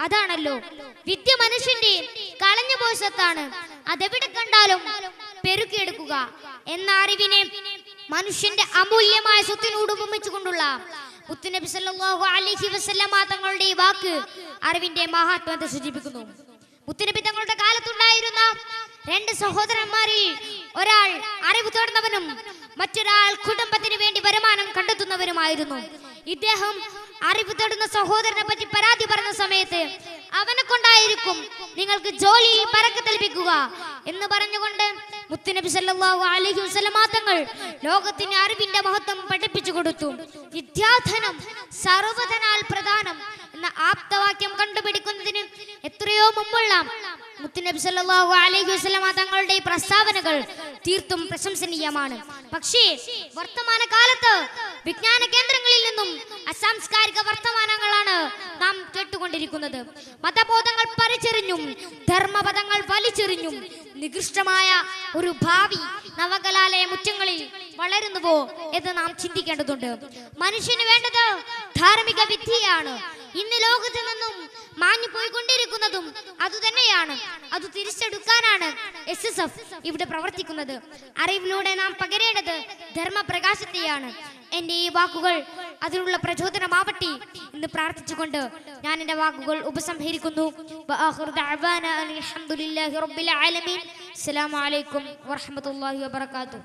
അതാണല്ലോ. വിദ്യ മനുഷ്യന്റെ കളഞ്ഞുപോയ സ്വത്താണ്. അതെവിടെ കണ്ടാലും പെരുക്കിയെടുക്കുക എന്ന അറിവിനെ മനുഷ്യന്റെ അമൂല്യമായ സ്വത്തിനോട് ഉപമിച്ചുകൊണ്ടുള്ള മുത്തുനബി സല്ലല്ലാഹു അലൈഹി വസല്ലമ തങ്ങളുടെ ഈ വാക്ക് അറിവിന്റെ മഹാത്മ്യത്തെ സൂചിപ്പിക്കുന്നു. മുത്തുനബി തങ്ങളുടെ കാലത്തുണ്ടായിരുന്ന രണ്ട് സഹോദരന്മാരിൽ ഒരാൾ അറിവ് തേടുന്നവനും മറ്റൊരാൾ കുടുംബത്തിന് വേണ്ടി വരുമാനം കണ്ടെത്തുന്നവരുമായിരുന്നു. ഇദ്ദേഹം അറിവ് തേടുന്ന സഹോദരനെ പറ്റി പരാതി പറഞ്ഞ സമയത്ത് അവനെ കൊണ്ടായിരിക്കും നിങ്ങൾക്ക് ജോലിയിൽ ബറക്കത്ത് ലഭിക്കുക എന്ന് പറഞ്ഞുകൊണ്ട് മുത്തുനബി സല്ലല്ലാഹു അലൈഹി വസല്ലമ തങ്ങൾ ലോകത്തിന് അറിവിന്റെ മഹത്വം പഠിപ്പിച്ചു കൊടുത്തു. വിദ്യാധനം സർവ്വധനാൽ പ്രധാനം എന്ന ആപ്തവാക്യം കണ്ടുപിടിക്കുന്നതിന് എത്രയോ മുമ്പുള്ള മുത്തുനബി സല്ലല്ലാഹു അലൈഹി വസല്ലമ തങ്ങളുടെ ഈ പ്രസ്താവനകൾ തീർത്തും പ്രശംസനീയമാണ്. പക്ഷേ വർത്തമാന കാലത്ത് വിജ്ഞാന കേന്ദ്രങ്ങളിൽ നിന്നും അസാംസ്കാരിക വർത്തമാനങ്ങളാണ് നാം കേട്ടുകൊണ്ടിരിക്കുന്നത്. മതബോധങ്ങൾ പരിചെറിഞ്ഞും ധർമ്മപദങ്ങൾ വലിച്ചെറിഞ്ഞും നികൃഷ്ടമായ ഒരു ഭാവി നവകലാലയ മുറ്റങ്ങളിൽ വളരുന്നുവോ എന്ന് നാം ചിന്തിക്കേണ്ടതുണ്ട്. മനുഷ്യന് വേണ്ടത് ധാർമ്മിക വിദ്യയാണ്. ഇന്ന് ലോകത്ത് നിന്നും മാഞ്ഞു പോയിക്കൊണ്ടിരിക്കുന്നതും അതുതന്നെയാണ്. അത് തിരിച്ചെടുക്കാനാണ് SSF ഇവിടെ പ്രവർത്തിക്കുന്നത്. അറിവിലൂടെ നാം പകരേണ്ടത് ധർമ്മപ്രകാശത്തെയാണ്. എൻ്റെ ഈ വാക്കുകൾ അതിനുള്ള പ്രചോദനമാവട്ടെ എന്ന് പ്രാർത്ഥിച്ചുകൊണ്ട് ഞാൻ എൻ്റെ വാക്കുകൾ ഉപസംഹരിക്കുന്നു. അസ്സലാമു അലൈക്കും വറഹ്മത്തുള്ളാഹി വബറകാതുഹു.